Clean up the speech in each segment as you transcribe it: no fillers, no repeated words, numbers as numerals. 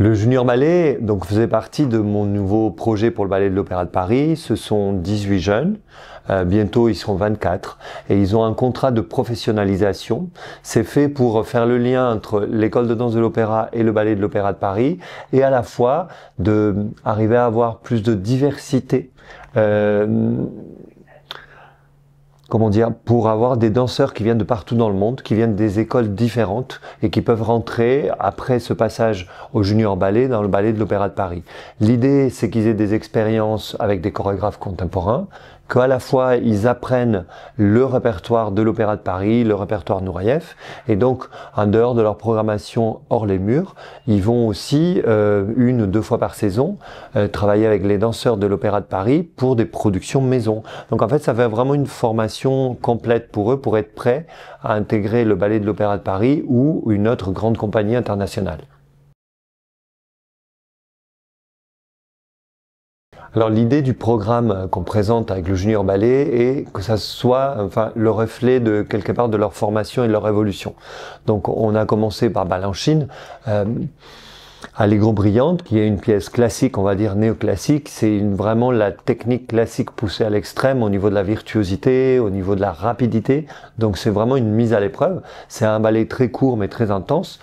Le Junior Ballet donc, faisait partie de mon nouveau projet pour le Ballet de l'Opéra de Paris. Ce sont 18 jeunes, bientôt ils seront 24, et ils ont un contrat de professionnalisation. C'est fait pour faire le lien entre l'école de danse de l'Opéra et le Ballet de l'Opéra de Paris, et à la fois d'arriver à avoir plus de diversité. Comment dire, pour avoir des danseurs qui viennent de partout dans le monde, qui viennent des écoles différentes et qui peuvent rentrer après ce passage au Junior Ballet dans le Ballet de l'Opéra de Paris. L'idée, c'est qu'ils aient des expériences avec des chorégraphes contemporains, qu'à la fois ils apprennent le répertoire de l'Opéra de Paris, le répertoire Nureyev, et donc en dehors de leur programmation hors les murs, ils vont aussi 1 ou 2 fois par saison travailler avec les danseurs de l'Opéra de Paris pour des productions maison. Donc en fait, ça fait vraiment une formation complète pour eux pour être prêts à intégrer le Ballet de l'Opéra de Paris ou une autre grande compagnie internationale. Alors l'idée du programme qu'on présente avec le Junior Ballet est que ça soit le reflet de quelque part de leur formation et de leur évolution. Donc on a commencé par Balanchine, Allegro Brillante, qui est une pièce classique, on va dire néoclassique. C'est vraiment la technique classique poussée à l'extrême au niveau de la virtuosité, au niveau de la rapidité. Donc c'est vraiment une mise à l'épreuve. C'est un ballet très court mais très intense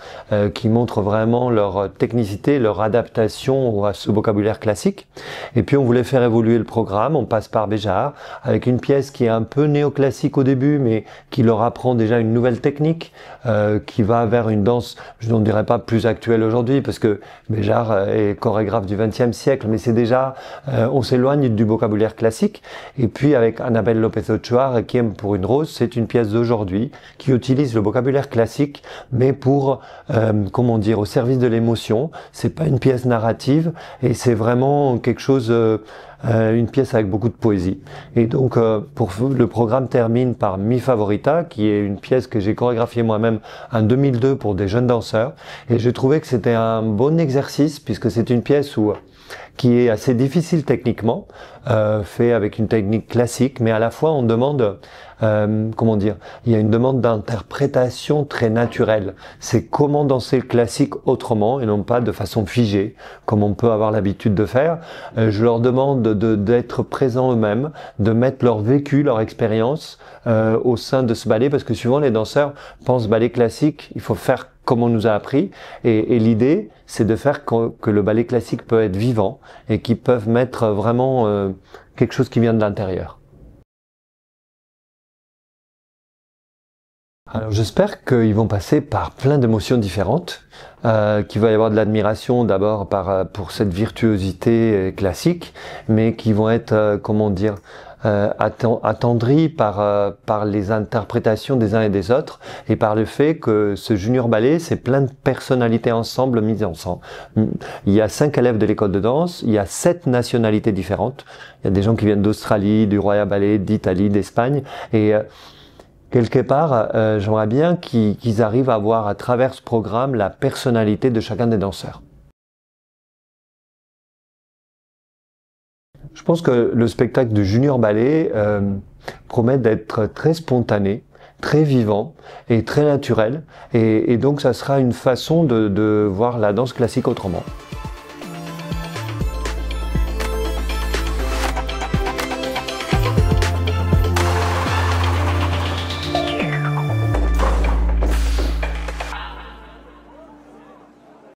qui montre vraiment leur technicité, leur adaptation à ce vocabulaire classique. Et puis on voulait faire évoluer le programme. On passe par Béjart avec une pièce qui est un peu néoclassique au début mais qui leur apprend déjà une nouvelle technique qui va vers une danse, je ne dirais pas plus actuelle aujourd'hui parce que Béjart est chorégraphe du XXe siècle, mais c'est déjà, on s'éloigne du vocabulaire classique. Et puis avec Annabelle Lopez Ochoa, Requiem pour une rose, c'est une pièce d'aujourd'hui qui utilise le vocabulaire classique, mais pour, comment dire, au service de l'émotion. C'est pas une pièce narrative et c'est vraiment quelque chose, une pièce avec beaucoup de poésie. Et donc, le programme termine par Mi Favorita, qui est une pièce que j'ai chorégraphiée moi-même en 2002 pour des jeunes danseurs. Et j'ai trouvé que c'était un bon exercice, puisque c'est une pièce qui est assez difficile techniquement, fait avec une technique classique, mais à la fois on demande, comment dire, il y a une demande d'interprétation très naturelle. C'est comment danser le classique autrement et non pas de façon figée, comme on peut avoir l'habitude de faire. Je leur demande d'être présents eux-mêmes, de mettre leur vécu, leur expérience au sein de ce ballet, parce que souvent les danseurs pensent ballet classique, il faut faire comme on nous a appris, et l'idée c'est de faire que le ballet classique peut être vivant et qu'ils peuvent mettre vraiment quelque chose qui vient de l'intérieur. Alors j'espère qu'ils vont passer par plein d'émotions différentes, qu'il va y avoir de l'admiration d'abord pour cette virtuosité classique, mais qui vont être, comment dire, attendris par les interprétations des uns et des autres et par le fait que ce Junior Ballet, c'est plein de personnalités ensemble mises ensemble. Il y a 5 élèves de l'école de danse, il y a 7 nationalités différentes. Il y a des gens qui viennent d'Australie, du Royal Ballet, d'Italie, d'Espagne et quelque part, j'aimerais bien qu'ils arrivent à voir à travers ce programme la personnalité de chacun des danseurs. Je pense que le spectacle du Junior Ballet promet d'être très spontané, très vivant et très naturel. Et donc ça sera une façon de voir la danse classique autrement.